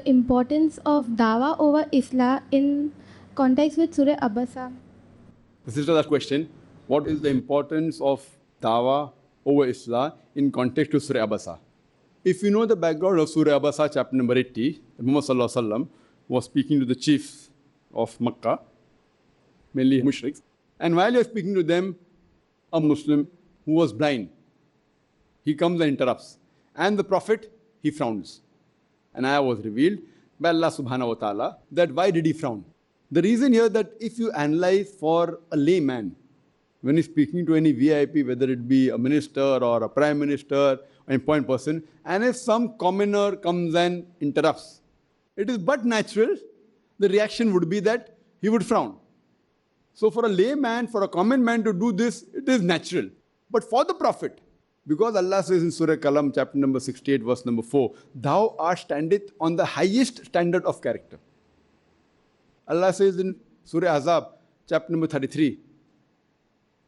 Importance of Dawa over Islah in context with Surah Abasa. This is that question. What is the importance of Dawa over Islah in context to Surah Abasa? If you know the background of Surah Abasa, chapter number 80, Muhammad Sallallahu Alaihi Wasallam was speaking to the chiefs of Makkah, mainly mushriks. And while he was speaking to them, a Muslim who was blind, he comes and interrupts. And the Prophet, he frowns. An ayah was revealed by Allah subhanahu wa ta'ala that why did he frown? The reason here that if you analyze for a layman, when he's speaking to any VIP, whether it be a minister or a prime minister, or an important person, and if some commoner comes and interrupts, it is but natural, the reaction would be that he would frown. So for a layman, for a common man to do this, it is natural. But for the Prophet, because Allah says in Surah Qalam, chapter number 68, verse number 4, thou art standeth on the highest standard of character. Allah says in Surah Azab, chapter number 33,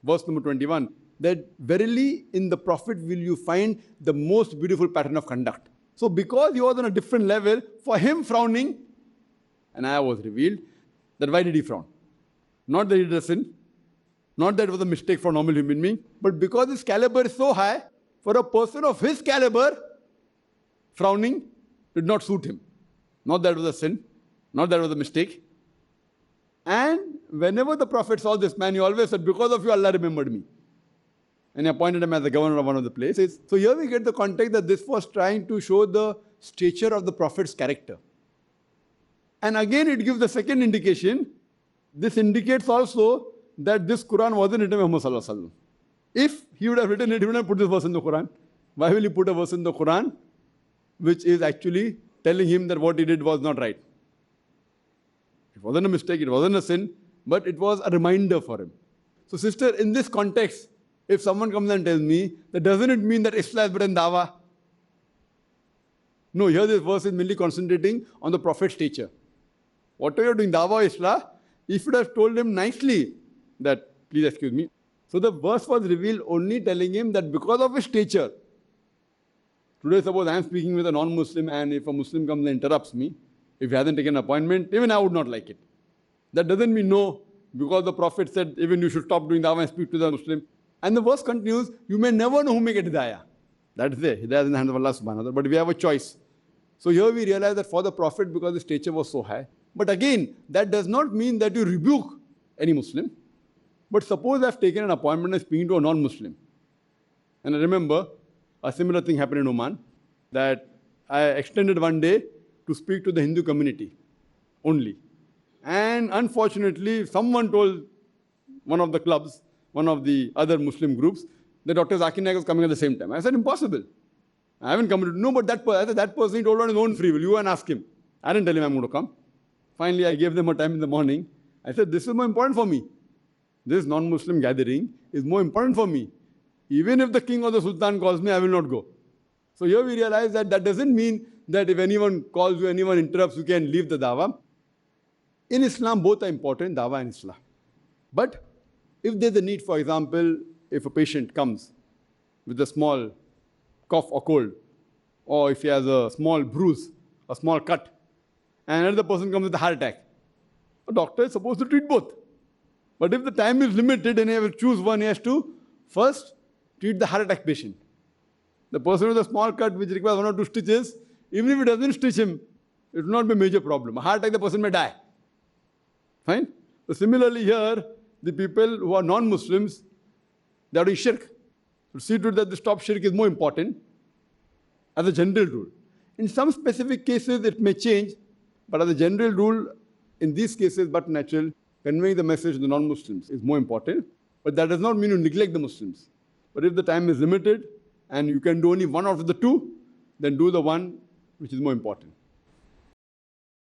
verse number 21, that verily in the Prophet will you find the most beautiful pattern of conduct. So because he was on a different level, for him frowning, an ayah was revealed, that why did he frown? Not that he did a sin, not that it was a mistake for a normal human being, but because his caliber is so high, for a person of his caliber, frowning did not suit him. Not that it was a sin, not that it was a mistake. And whenever the Prophet saw this man, he always said, because of you, Allah remembered me. And he appointed him as the governor of one of the places. So here we get the context that this was trying to show the stature of the Prophet's character. And again, it gives the second indication. This indicates also that this Quran wasn't written by Muhammad Sallallahu Alaihi Wasallam. If he would have written it, he would have put this verse in the Quran. Why will he put a verse in the Quran which is actually telling him that what he did was not right? It wasn't a mistake, it wasn't a sin, but it was a reminder for him. So sister, in this context, if someone comes and tells me, that doesn't it mean that Islah is better than Dawah? No, here this verse is mainly concentrating on the Prophet's stature. Whatever you're doing, Dawah or Islah, if you would have told him nicely that, please excuse me. So the verse was revealed only telling him that because of his stature. Today suppose I am speaking with a non-Muslim and if a Muslim comes and interrupts me, if he hasn't taken an appointment, even I would not like it. That doesn't mean no, because the Prophet said even you should stop doing dawah and speak to the Muslim. And the verse continues, you may never know who may get hidayah. That is it. Hidayah is in the hands of Allah subhanahu wa ta'ala. But we have a choice. So here we realize that for the Prophet, because his stature was so high. But again, that does not mean that you rebuke any Muslim. But suppose I have taken an appointment and speaking to a non-Muslim. And I remember a similar thing happened in Oman, that I extended one day to speak to the Hindu community only. And unfortunately, someone told one of the clubs, one of the other Muslim groups, that Dr. Zakir Naik was coming at the same time. I said, impossible. I haven't come to no, but that person he told on his own free will. You go and ask him. I didn't tell him I'm going to come. Finally, I gave them a time in the morning. I said, this is more important for me. This non-Muslim gathering is more important for me. Even if the king or the sultan calls me, I will not go. So here we realize that that doesn't mean that if anyone calls you, anyone interrupts, you can leave the dawah. In Islam, both are important, dawah and Islah. But if there's a need, for example, if a patient comes with a small cough or cold, or if he has a small bruise, a small cut, and another person comes with a heart attack, a doctor is supposed to treat both. But if the time is limited and he will choose one, he has to first treat the heart attack patient. The person with a small cut which requires 1 or 2 stitches, even if it doesn't stitch him, it will not be a major problem. A heart attack, the person may die. Fine? So similarly here, the people who are non-Muslims, they are doing shirk. To see to it that the stop shirk is more important as a general rule. In some specific cases, it may change, but as a general rule, in these cases, but natural, conveying the message to the non-Muslims is more important. But that does not mean you neglect the Muslims. But if the time is limited and you can do only one out of the two, then do the one which is more important.